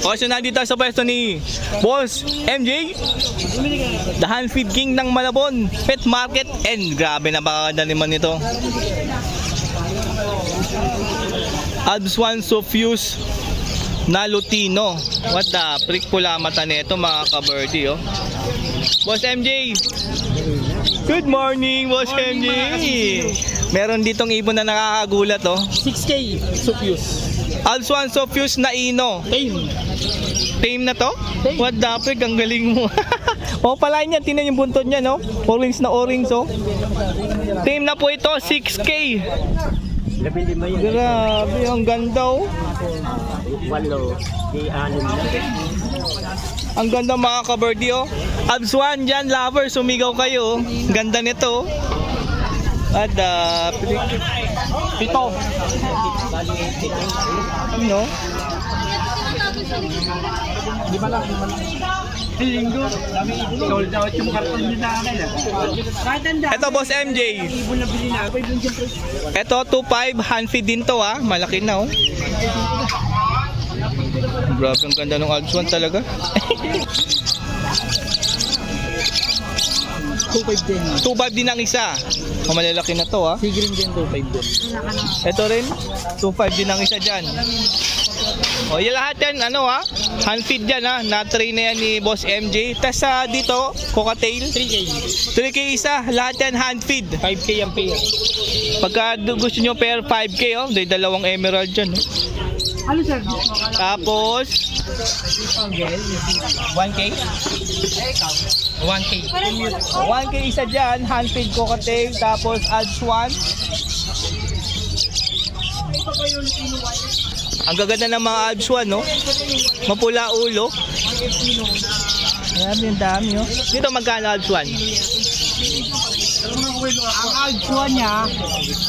O, so nandito sa pwesto ni Boss MJ, the hand feed king ng Malabon Pet Market. And grabe, napakaganda naman ito. Advance Sophius na Lutino. What the frick, pula mata nito mga ka-birdie, oh. Boss MJ, good morning, Boss MJ. Meron ditong ibon na nakakagulat, oh. 6K Sophius. Advance Sophius na Ino. Tame. Tame na to? Tame. What the frick, ang galing mo. O pala niya, tinan yung buntot niya, no? Orange na orange, oh. Tame na po ito, 6K. Grabe, ang ganda, oh. Ang ganda mga ka-birdie, oh. Abswan dyan, lover, sumigaw kayo, oh. Ganda nito, oh. At pito. No? Lima lang. Linggo. Sold out yung karton nyo na akin. Ito, Boss MJ. Ibon na bilhin na ako. Ibon dyan. Ito, 2.5, hand feed din to, ah. Malaki na, oh. Grabe, ang ganda ng Abswan talaga. 2.5 din. 2.5 din ang isa. O, malalaki na to, ah. Sigring din 2.5 din. Ito rin, 2.5 din ang isa dyan. O, yung lahat yan, ano, ha? Hand feed dyan, ha? Na-train na yan ni Boss MJ. Tapos dito, cocktail. 3K. 3K isa, lahat yan hand feed. 5K ang pair. Pagka gusto nyo pair, 5K, oh. May dalawang emerald dyan, oh. Ano sir? Tapos 1K? 1K. 1K isa dyan, hand feed cocktail. Tapos adds 1. Ang gaganda ng mga adds 1, no? Mapula ulo. Grabe, ang dami, oh. Dito magkano adds 1? Ang alpha niya,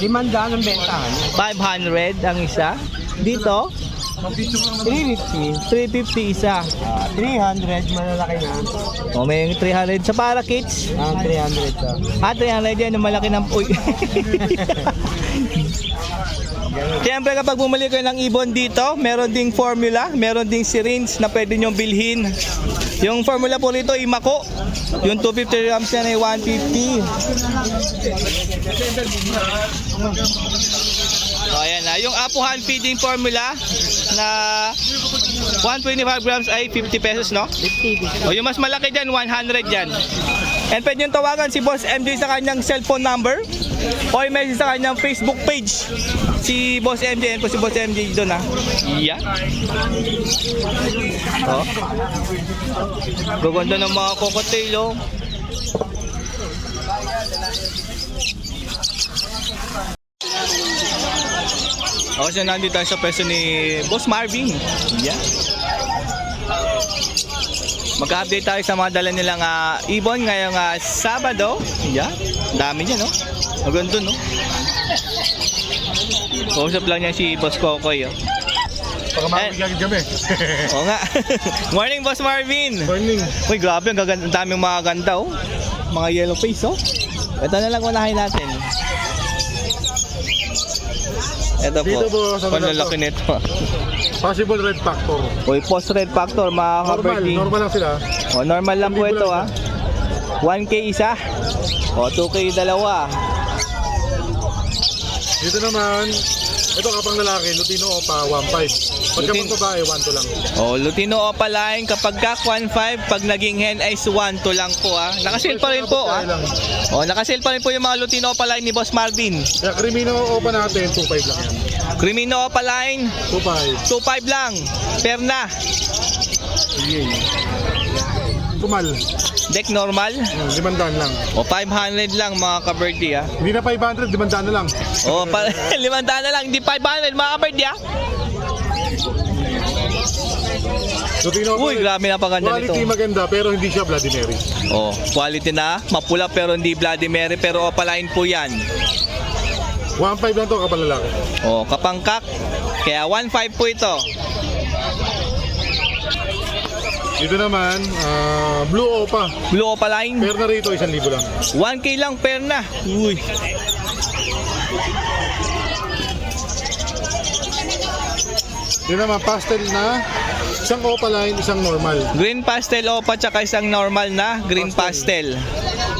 500 ang bentahan. 500 ang isa. Dito 350. 350 isa. 300, malalaki na. O, may 300 sa parakeets. Ang 300 to. 300 yan, yung malaki ng uy. Siyempre kapag bumili kayo ng ibon dito, meron ding formula, meron ding syringe na pwede nyo bilhin. Yung formula po rito, Imako. Yung 250 grams yan ay 150. So ayan na, yung Apo hand feeding formula na 125 grams ay 50 pesos, no? 50. O yung mas malaki dyan, 100 dyan. And pwede nyo tawagan si Boss MJ sa kanyang cellphone number o i-message sa kanyang Facebook page. Si Boss MJ, yan po si Boss MJ doon, ha. Yeah. O. Gaganda ng mga cocktail, oh. O, so nandito tayo sa pwesto ni Boss Marvin. Yeah. Mag-update tayo sa mga dala nilang ibon ngayong Sabado. Yeah. Dami niya, no? Maganda, no? Kausap lang niya si Boss Kokoy, oh. Baka makakagagid kami. Oo nga. Morning, Boss Marvin. Morning. Uy, grabe. Ang daming mga ganda, oh. Mga yellow face, oh. Ito na lang unahin natin. Ito po. Dito po, sa Panlalaki nito. Possible red factor. Uy, post red factor, mga ka-birdie. Normal lang sila. O, normal lang po ito, ha. 1K isa. O, 2K dalawa. Dito naman, ito kapang lalaki, Lutino Opa, 1.5. Pagka pang babae, 1.2 lang. O, Lutino Opaline, kapag kak 1.5, pag naging hen ay 1.2 lang po, ha. Nakasale pa rin po, ha. O, nakasale pa rin po yung mga Lutino Opaline ni Boss Marvin. Kaya Crimino Opa natin, 2.5 lang yan. Crimino Opaline, 2.5. 2.5 lang. Perna. Kumal, Deck normal. 500 lang. O, 500 lang mga ka-birdie, ha. Hindi na 500, 500 na lang. O, 500 na lang, hindi 500 mga ka-birdie, ha. Lutino Opa, Uy, grabe, napaganda nito. quality maganda, pero hindi siya Bloody Mary. Oh, quality na, mapula pero hindi Bloody Mary, pero Opaline po yan. 1.5 lang to kapang lalaki. Oh, kapangkak. Kaya 1.5 po ito. Dito naman, Blue Opa. Blue Opaline. Pero na rito, 1,000 lang. 1K lang per na. Uy. Yun naman, pastel na. Isang opaline, isang normal. Green pastel opa tsaka isang normal na green pastel.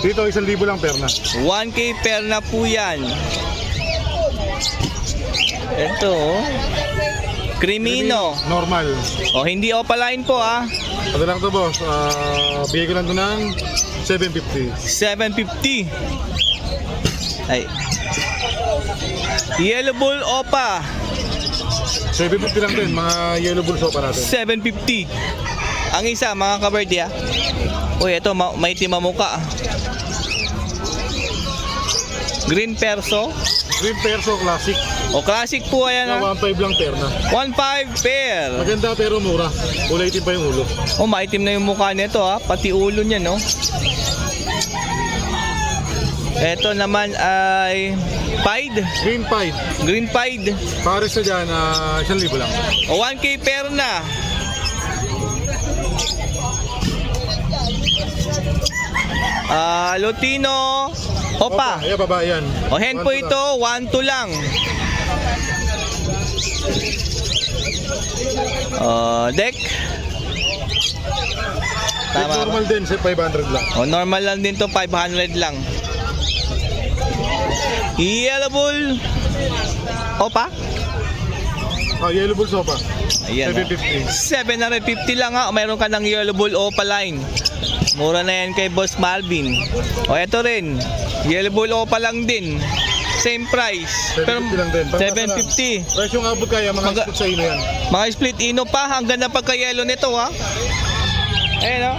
Dito, 1,000 lang per na. 1K per na po yan. Ito, oh. Crimino. Normal. O, hindi opaline po ah. Ano lang to, boss? Bigay ko lang to ng 750. 750. Ay. Yellow bull opa. 750 lang din, mga yellow bull sopa natin. 750. Ang isa, mga kaberdi ah. Uy, ito, may timamuka. Green perso. Green perso classic. O, classic po ayan ah. 1.5 lang per na. 1.5 pair. Maganda pero mura. Kulay itim pa yung ulo. O, maitim na yung mukha nito ah. Pati ulo niya, no? Ito naman ay Pied. Green Pied. Green Pied. Pares na dyan, 1,000 lang. O, 1K pair na. Lutino opa. Ayan, baba yan. O, hen po ito, 1-2 lang. Deck. Tama ba? Normal din, 500 lang. O, normal lang din to, 500 lang. Yellow bull opa. Yellow bull sopa. Ayan, 750. 750 lang ha. Mayroon ka ng yellow bull opaline. Mura na yan kay Boss Malvin. O, eto rin. Yellow bull opa lang din. Same price. 750 lang din. 750. Price yung abot kaya, mga split sa ino yan. Mga split ino pa. Hanggang na pagka-yellow nito ha. Ayan o.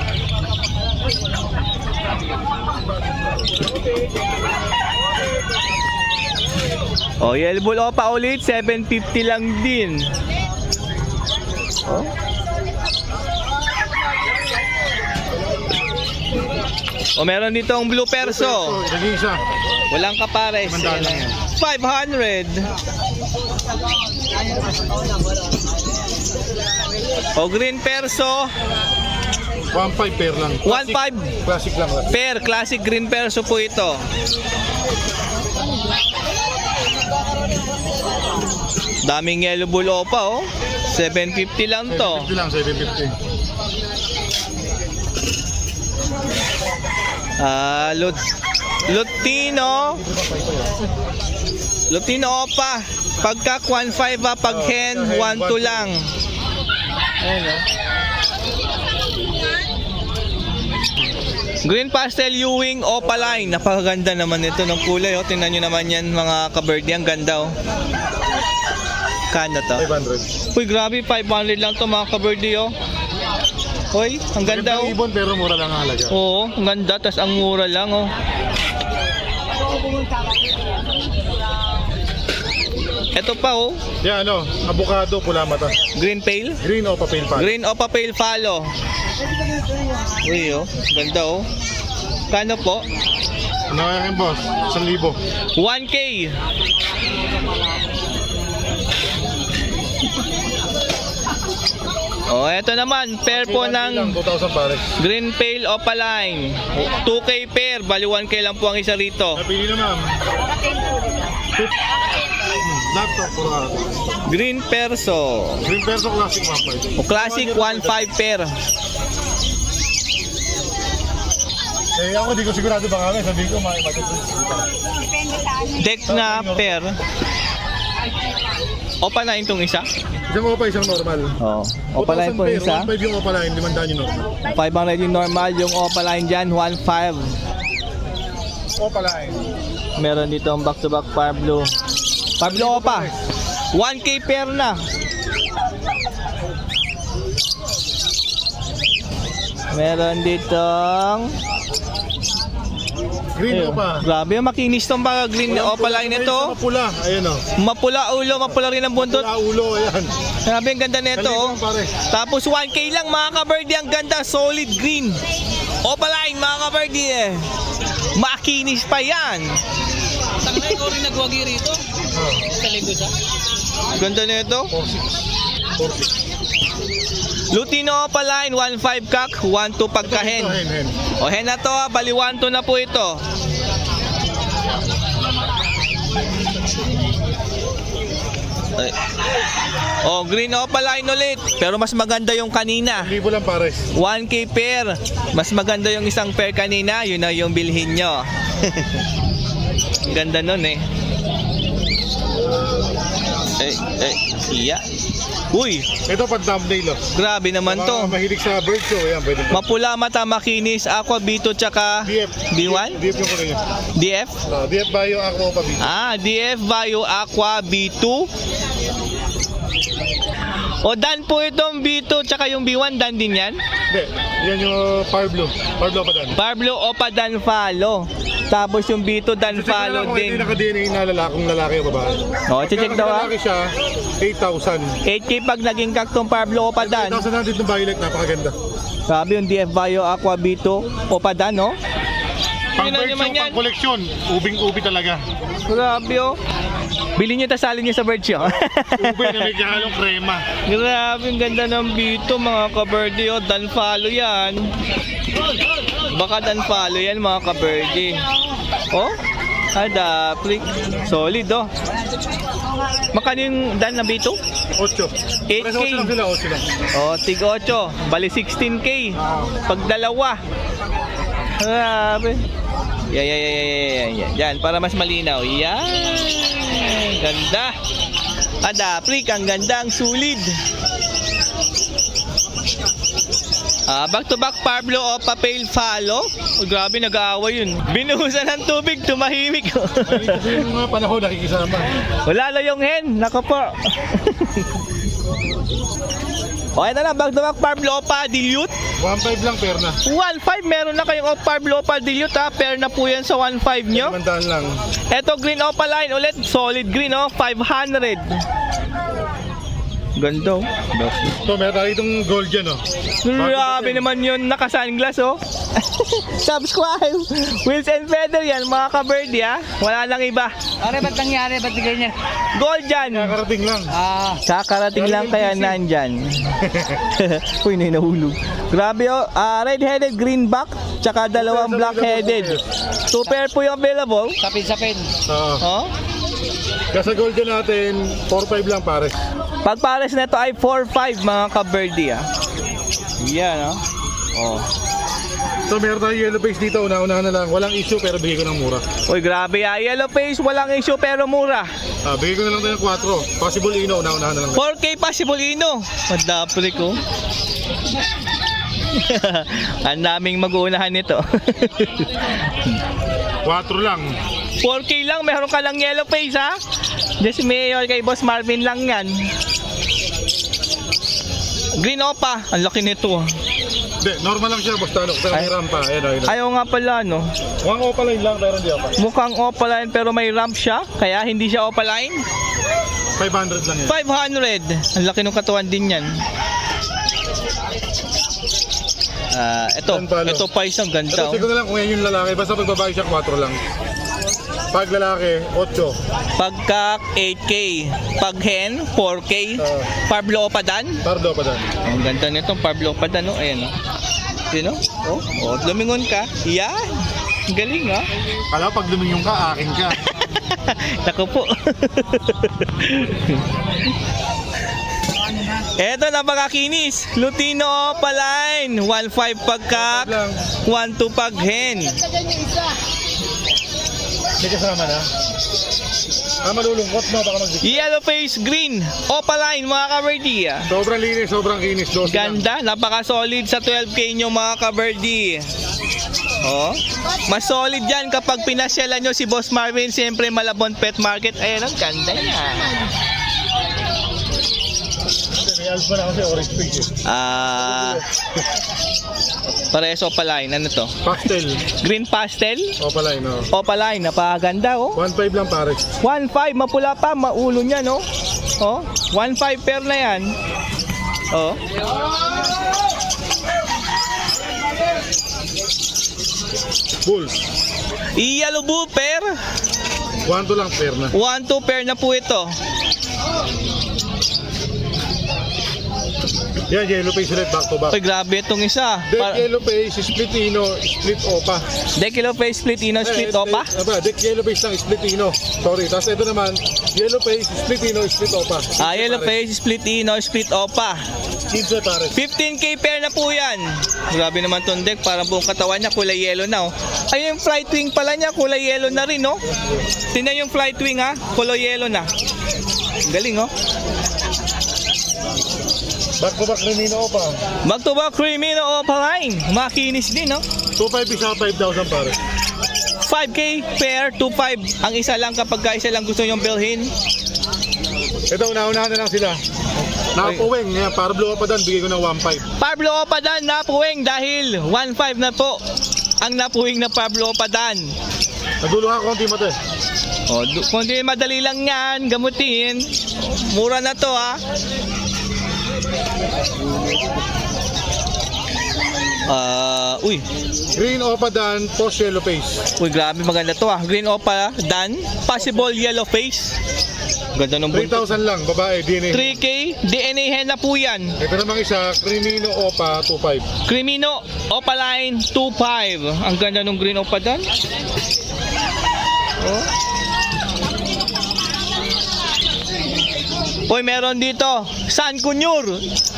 O, yellow bull opa ulit. 750 lang din. O. O, meron ditong blue perso. Naging isa. Walang kapares. Mandaan lang yan. 500. O, green perso. 1.5 pair lang. 1.5 Classic lang. pair. Classic green perso po ito. Daming yellow bull opa oh. 750 lang to. 750 lang, 750. Lutino. Lutino opa. Pagka 1.5 pag hen 1.2 lang. Ayan oh. Green pastel Ewing opaline. Napakaganda naman ito ng kulay oh. Tingnan nyo naman yan mga kabirdie. Ang ganda oh. Kano to? 500. Uy, grabe, 500 lang to mga kabirdie oh. Uy, ang ganda oh. Ibon pero mura lang ang halaga. Oo, ang ganda, tas ang mura lang oh. Ito pa oh, Yan avocado, pula mata. green pale. Green o papel pa. Green o pale follow. Uy oh, ganda oh. Kano po? Ano kaya yung boss? 1,000. 1K. Oh, eto naman, pair po ng 2,000 pares. green pale opaline. 2K pair, bali 1K lang po ang isa rito. Napili na ma'am. Laptop pura. Green perso. Green perso classic 1.5. O classic 1.5 pair. Ako di ko sigurado ba kami. Sabi ko makikita. Deck na pair. Opa na itong isa? Isang opa, isang normal. Oo. Opa line po yung isa. 1.5 yung opa line, 500 yung normal. 500 yung normal, yung opa line dyan, 1.5. Opa line. Meron dito ang back-to-back Pablo. Pablo opa. 1K pair na. Meron ditong Green opa. grabe, makinis tong mga green opa line nito. Mapula, ayun o. Mapula ulo, mapula rin ang buntot. Mapula ulo, ayan. Grabe, ang ganda nito. Oh. Pare. Tapos 1K lang mga kabirdie, ang ganda, solid green. Opa line mga kabirdie eh. Makinis pa yan. Tangay ko rin nagwagi rito. Sa linggo sa. Ganda nito. 4.6. Lutino Opa line, 1.5 kak, 1.2 pagkahen. Hen. O hen na to, bali 1.2 na po ito. Ay. Oh, green opaline ulit. Pero mas maganda yung kanina. Libo lang pares. 1K pair. Mas maganda yung isang pair kanina. Yun na yung bilhin nyo. Ganda nun eh. Iya. Uy, Ito pag thumbnail, oh. grabe naman Mga to. mahilig sa bird show, ayan, pwede po. Mapula mata, makinis, aqua, B2, tsaka DF. B1? DF yung kulay niya. DF? DF Bio Aqua pa B. DF Bio Aqua B2. O dan po itong B2 tsaka yung B1, dan din yan? Hindi, yan yung Parblo. Parblo pa dan. Parblo Opa Dan Falo. Tapos yung B2 Dan Falo Kung hindi din. naka-DNA na lalaki o babae. O, check daw ah. Lalaki siya, 8,000. 8K pag naging kaktong Parblo Opa Dan. 8,000 natin itong violet, napakaganda. Sabi yung DF Bio Aqua B2 Opa Dan, no? Pang Yun na bird naman show, yan. pang koleksyon, ubing-ubi talaga. Grabe oh. Bilhin nyo, tasali nyo sa bird show. Ube na may kahalong krema. Grabe, ang ganda ng B2 mga kaberde. Oh, Dan Falo yan. Baka Dan Falo yan mga kaberde. Oh, adaplik. Solid oh. Makano yung Dan na B2? 8. 8K. 8 lang sila, 8 lang. Oh, tig 8. Bali 16K. Pag dalawa. Grabe. Yan. Yan, para mas malinaw. Yan. Ganda. Adaplik, ang ganda, ang sulid. Back to back Parblo Opa Pale Falo. Oh, grabe, nag-aaway yun. Binuhusan ng tubig, tumahimik. Kasi yung mga panahon nakikisama. Wala lang yung hen. Nako po. Okay na lang, back to back Parblo Opa Dilute. 1,500 lang, pair na. 1.5, meron na kayong Parblo Opa Dilute ha. Pair na po yan sa 1.5 nyo. 500 lang. Eto, green opaline ulit. Solid green oh, 500. Ganda oh. So, meron tayo itong gold dyan, oh. Grabe naman yun, naka-sunglass oh. Subscribe. Wheels and feather yan, mga ka-birdie ha. Wala nang iba. Are, ba't nangyari? Ba't ganyan? Gold dyan. Nakakarating lang. Kakarating lang kaya nandyan. Uy, nahulog. Grabe oh. Red-headed green back, tsaka dalawang black-headed. 2 pair po yung available. Sapin-sapin. Oo. Oh. Kasi gold dyan natin, 4,500 lang, pare. Pag pares nito ay 4-5 mga ka-birdie ah. Yan oh. Oh. So, meron tayo yellow face dito, una-unahan na lang. Walang issue, pero bigay ko ng mura. Uy, grabe ah. Yellow face, walang issue pero mura. Bigay ko na lang tayo ng 4. Possible ino, una-unahan na lang. 4K possible ino. Madapli ko. Ang daming mag-uunahan nito. 4 lang. 4K lang, meron ka lang yellow face ha. Just mayor kay Boss Marvin lang yan. Green Opa, ang laki nito. Hindi, normal lang siya, basta ano. Pero may rampa. Ayan. Ayaw nga pala no. One opaline lang, pero hindi apa. Mukhang opaline pero may ramp siya, kaya hindi siya opaline. 500 lang yan. 500. Ang laki ng katawan din yan. Ito pa isang ganda. Ito, siguro na lang kung yan yung lalaki. Basta pag babae siya, 4 lang. Pag lalaki, 8. Pagka 8K, pag hen 4K, Parblo Opadan. Pardo pa dan. Ang ganda nitong Parblo Opadan, no? Ayan, no? Yun, no? Oh, lumingon ka. Yan. Galing, ha? Kala pag lumingon ka, akin ka. Naku po. Eto, napakakinis. Lutino Opaline. 1.5 pagkak, 1.2 pag hen. May kasama na. Malulungkot na, baka mag- Yellow face green Opaline mga ka-birdie. Sobrang linis, sobrang kinis. Ganda, napaka-solid sa 12K nyo mga ka-birdie. Oh, mas solid yan kapag pinasyalan nyo si Boss Marvin, siyempre Malabon Pet Market. Ayan, ang ganda niya. May alpha na kasi orange pink eh. Pares Opaline, ano to? Pastel. Green pastel? Opaline, no. Opaline, napakaganda oh. 1.5 lang pare. 1.5, mapula pa, maulo niya no. Oh, 1.5 pair na yan. Oh. Bulls. Yellow bull pair. 1-2 lang pair na. 1-2 pair na po ito. Yan, yellow face ulit, back to back. Uy, grabe itong isa. Deck yellow face, split ino, split opa. Deck yellow face, split ino, split opa. Deck yellow face lang, split ino. Sorry, tapos ito naman, yellow face, split ino, split opa. Yellow face, split ino, split opa. 15 pares. 15K pair na po yan. Grabe naman tong deck. Parang buong katawan niya kulay yellow na. Oh. Ay, yung flight wing pala niya kulay yellow na rin. Oh. Tingnan yung flight wing ha. Kulay yellow na. Galing oh. Back to back Remino opa. Back to back Crimino Opaline. Makinis din oh. 2.5 isa, 5,000 pares. 5K pair, 2.5. Ang isa lang kapag isa lang gusto nyong bilhin. Ito, una-unahan na lang sila. Nakapuwing, ngayon, para blue pa doon, bigay ko ng 1.5. Pablo Opadan napuwing dahil 1.5 na po ang napuwing na Pablo Opadan. Naguluhan konti mo to eh. O, kung di madali lang yan, gamutin. Mura na to ha. Uy. Green opa dan, post yellow face. Uy, grabe maganda to ah. Green Opa Dan, possible yellow face. Ganda ng buntot. 3,000 lang, babae, DNA. 3K, DNA hen na po yan. Ito namang isa, Remino opa, 2.5. Crimino Opaline 2.5. Ang ganda ng Green Opa Dan. Oh. Uy, meron dito, San Kunyur,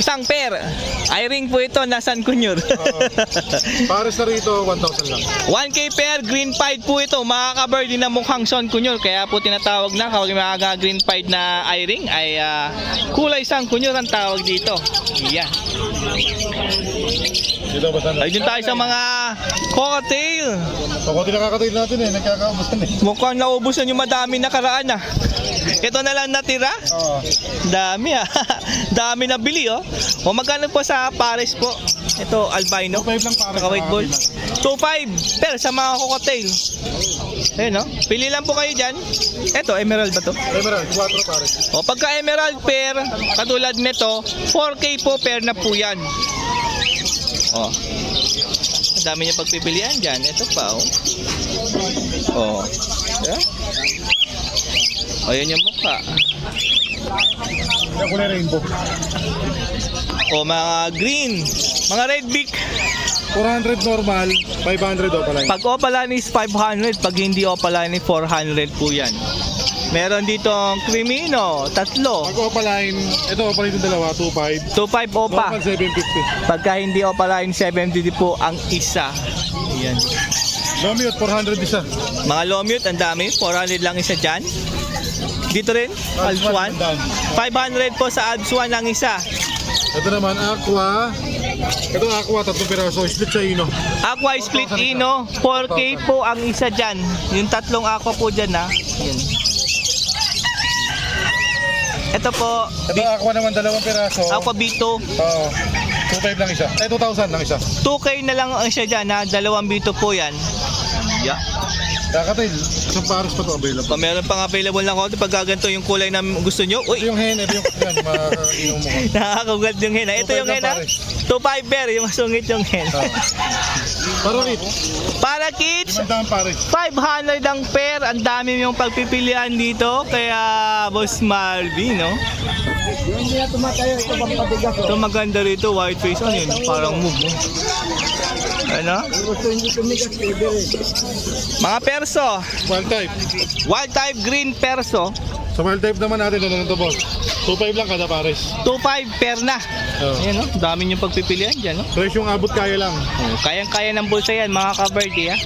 isang pair. Eye-ring po ito na San Kunyur. Pares na rito, 1,000 lang. 1K pair, green pied po ito. Makaka-bird din na mukhang San Kunyur. Kaya po tinatawag na kapag mga green pied na eye-ring ay kulay San Kunyur ang tawag dito. Yeah. Dito ba sana? Ay, dun tayo sa mga cocktail. Pakunti nakakatail natin eh, nagkakaubusan eh. Mukhang naubusan yung madami nakaraan ah. Ito na lang natira. Oo. Dami ah. Dami na bili oh. O magkano po sa pares po? Ito albino. 2.5 lang pares. Saka white ball. 2.5 pero sa mga cocktail. Ayun no. Pili lang po kayo dyan. Ito emerald ba to? Emerald, 4 pares. O pagka emerald pair katulad nito 4K po pair na po yan. O. Ang dami niya pagpipilian dyan. Ito pa oh. O. Yeah? O yun yung mukha. Yung kulay rainbow. O mga green. Mga red beak. 400 normal, 500 opa lang. Pag opaline is 500. Pag hindi opaline is 400 po yan. Meron dito ang Crimino, tatlo. Pag opa line, ito opa line yung dalawa, 2.5. 2.5 opa. Normal 750. Pagka hindi opaline, 750 po ang isa. Ayan. Lomute, 400 isa. Mga lomute, ang dami. 400 lang isa dyan. Dito rin, Alps 1. 500 po sa Alps 1 ang isa. Ito naman, aqua. Ito aqua, 3 piraso. Split sa ino. Aqua Split Ino, 4K po ang isa dyan. Yung tatlong aqua po dyan ha. Ayan. Ito po, Ito aqua naman, 2 piraso. Aqua B2. Oo. 2.5 lang isa. 2,000 lang isa. 2K na lang ang isa dyan ha. Dalawang B2 po yan. Yeah. Kakatail, isang pares pa to available. Pa meron pang available na konti pag gaganto yung kulay na gusto nyo. Ito Uy, yung hen, ito yung yan, makakainom mo. nakakagulat yung hen. Ito 2.5 yung hen lang, ha. pare. 2.5 pair, yung masungit yung hen. Parakit, Para kids, 500 pares. 500 ang pair. Ang dami yung pagpipilian dito. Kaya Boss Marvin, no? Hindi na tumatayo, ito bang pabigas Ito maganda rito, white face. Ano yun? Parang move, no? Ano? Gusto hindi tumigas, pwede rin. Mga perso. Wild type. Wild type green perso. Sa wild type naman natin, ano lang to boss? 2.5 lang kada pares. 2.5 pair na. Oo. Ayan, no? Dami yung pagpipilian dyan, no? Presyong abot kaya lang. Oh, kayang-kaya ng bulsa yan, mga ka-birdie, ha?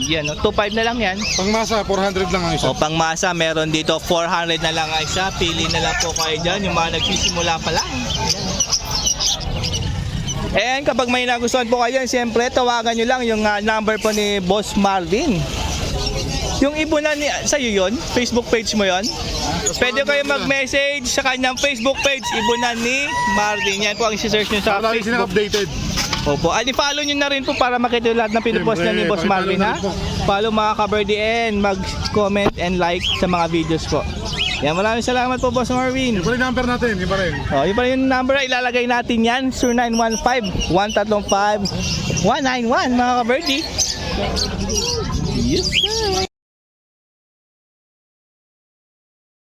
Yan, no? 2.5 na lang yan. Pangmasa, 400 lang ang isa. O, pang masa, meron dito 400 na lang ang isa. Pili na lang po kayo dyan, yung mga nagsisimula pa lang. And kapag may nagustuhan po kayo, siyempre, tawagan nyo lang yung number po ni Boss Marvin. Yung ibunan ni sa'yo yun, Facebook page mo yon. Pwede kayo mag-message sa kanyang Facebook page, ibunan ni Marvin. Yan po ang isi-search nyo sa Lagi silang Facebook. updated. Opo, follow nyo na rin po para makita lahat ng pinupost na ni Boss Siyempre, Marvin, ha? pakipollow na rin po. Follow mga ka-birdie and mag-comment and like sa mga videos po. Yan, maraming salamat po Boss Marvin. Yung pa rin number natin, yung pa rin. Oh, yun pa rin yung number, ilalagay natin yan, 0915-135-191 mga ka-birdie. Yes sir.